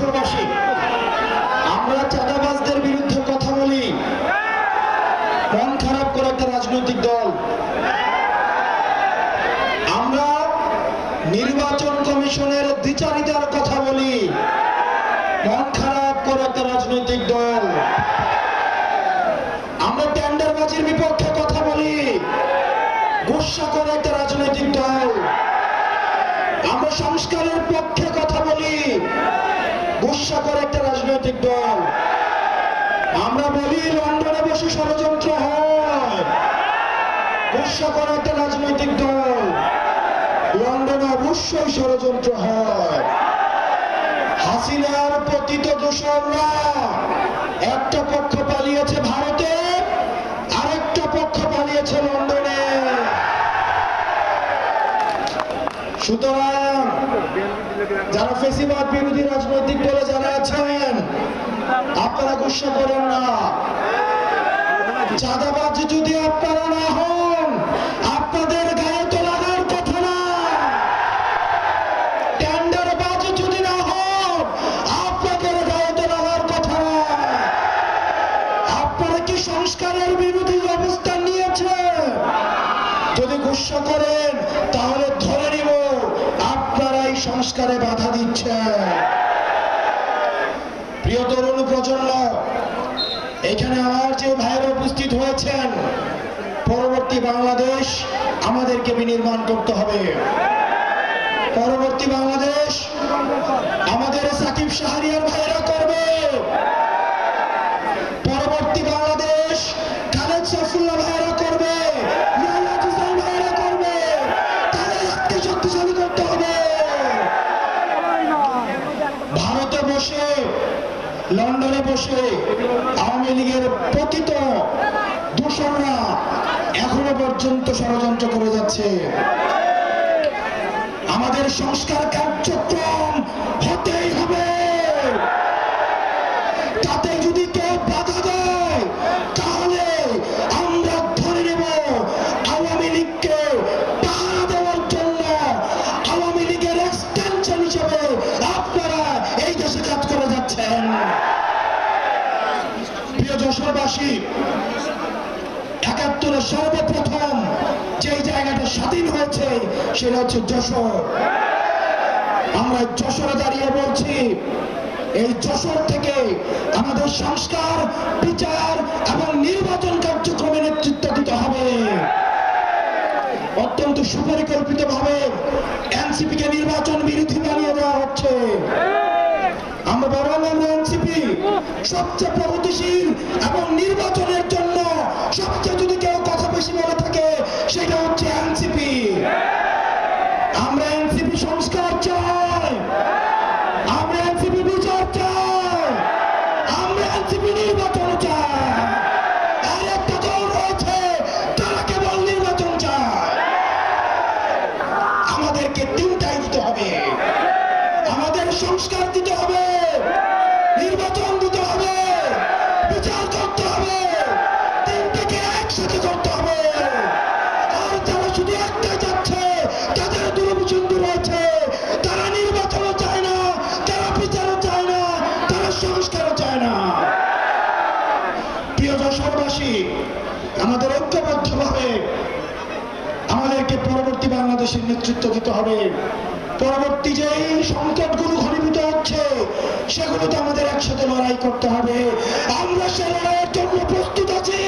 যশোরবাসী, আমরা চাঁদাবাজদের বিরুদ্ধে কথা বলি, মন খারাপ করে একটা রাজনৈতিক দল। আমরা নির্বাচন কমিশনের দ্বিচারিতার কথা বলি, মন খারাপ করে একটা রাজনৈতিক দল। আমরা টেন্ডারবাজির বিপক্ষে কথা বলি, গুসা করে একটা রাজনৈতিক দল। আমরা সংস্কারের পক্ষে কথা বলি, গুসা করে একটা রাজনৈতিক দল। আমরা বলি লন্ডনে বসে ষড়যন্ত্র হয়, গুসা করে একটা রাজনৈতিক দল। লন্ডনে অবশ্যই ষড়যন্ত্র হয়। হাসিনার পতিত দোসররা একটা পক্ষ পালিয়েছে ভারতে, আরেকটা পক্ষ পালিয়েছে লন্ডনে। সুতরাং যারা ফেসিবাদ বিরোধী রাজনৈতিক দলে যারা আছেন, আপনারা গুসা করেন না। চাঁদাবাজ যদি আপনারা না হন, আপনাদের গায়ে তো লাগার কথা না। টেন্ডারবাজ যদি না হন, আপনাদের গায়ে তো লাগার কথা না। আপনারা কি সংস্কারের বিরোধী অবস্থান নিয়েছেন? যদি গুসা করেন তাহলে ধরে নিব আপনারাই সংস্কারে বাধা দিচ্ছেন। প্রিয় তরুণ প্রজন্ম, এখানে আমার যে ভাইয়েরা উপস্থিত হয়েছেন, পরবর্তী বাংলাদেশ আমাদেরকে বিনির্মাণ করতে হবে। পরবর্তী বাংলাদেশ আমাদের সাকিব শাহরিয়ার ভাইয়েরা করবে। পরবর্তী বাংলাদেশ খালেদ সাইফুল্লাহ ভাইয়েরা করবে, ভাইয়েরা করবে। তাদেরকে শক্তিশালী করতে হবে। ভারতে বসে, লন্ডনে বসে আওয়ামী লীগের পতিত দূষণরা এখনো পর্যন্ত ষড়যন্ত্র করে যাচ্ছে। আমাদের সংস্কার কার্যক্রম হতেই হবে। তাতে যদি কেউ বাধা দেয় তাহলে আমরা ধরে নেব আওয়ামী লীগকে পাহারা দেওয়ার জন্য আওয়ামী লীগের এক্সটেনশন হিসেবে আপনারা এই দেশে কাজ করে যাচ্ছেন। প্রিয় যশোরবাসী, ৭১ সর্বপ্রথম যে জায়গাটা স্বাধীন হয়েছে সেটা হচ্ছে যশোর। আমরা যশোরে দাঁড়িয়ে বলছি, এই যশোর থেকে আমাদের সংস্কার, বিচার এবং নির্বাচন কার্যক্রমে নেতৃত্ব দিতে হবে। অত্যন্ত সুপরিকল্পিত ভাবে এনসিপি কে নির্বাচন বিরোধী বানিয়ে দেওয়া হচ্ছে। আমরা বরং আমরা এনসিপি সবচেয়ে প্রগতিশীল এবং নির্বাচনের জন্য সবচেয়ে যদি কেউ কথা বেশি বলে থাকে সেটা হচ্ছে এনসিপি। আমরা এনসিপি সংস্কার চাই, আমরা এনসিপি বিচার চাই, আমরা এনসিপি নির্বাচন চাই। আর একটা দল রয়েছে তারা কেবল নির্বাচন চায়। আমাদেরকে তিনটাই দিতে হবে। আমাদের সংস্কার দিতে হবে, নির্বাচন দিতে হবে, বিচার করতে হবে। তিনটাকে একসাথে করতে হবে। আর যারা শুধু একটা যাচ্ছে তাদের দুরভিসন্ধি রয়েছে। তারা নির্বাচনও চায় না, তারা বিচারও চায় না, তারা সংস্কারও চায় না। প্রিয় যশোরবাসী, আমাদের ঐক্যবদ্ধভাবে আমাদেরকে পরবর্তী বাংলাদেশের নেতৃত্ব দিতে হবে। পরবর্তী যে সংকটগুলো ঘনীভূত হচ্ছে সেগুলোতে আমাদের একসাথে লড়াই করতে হবে। আমরা সে লড়াইয়ের জন্য প্রস্তুত আছি।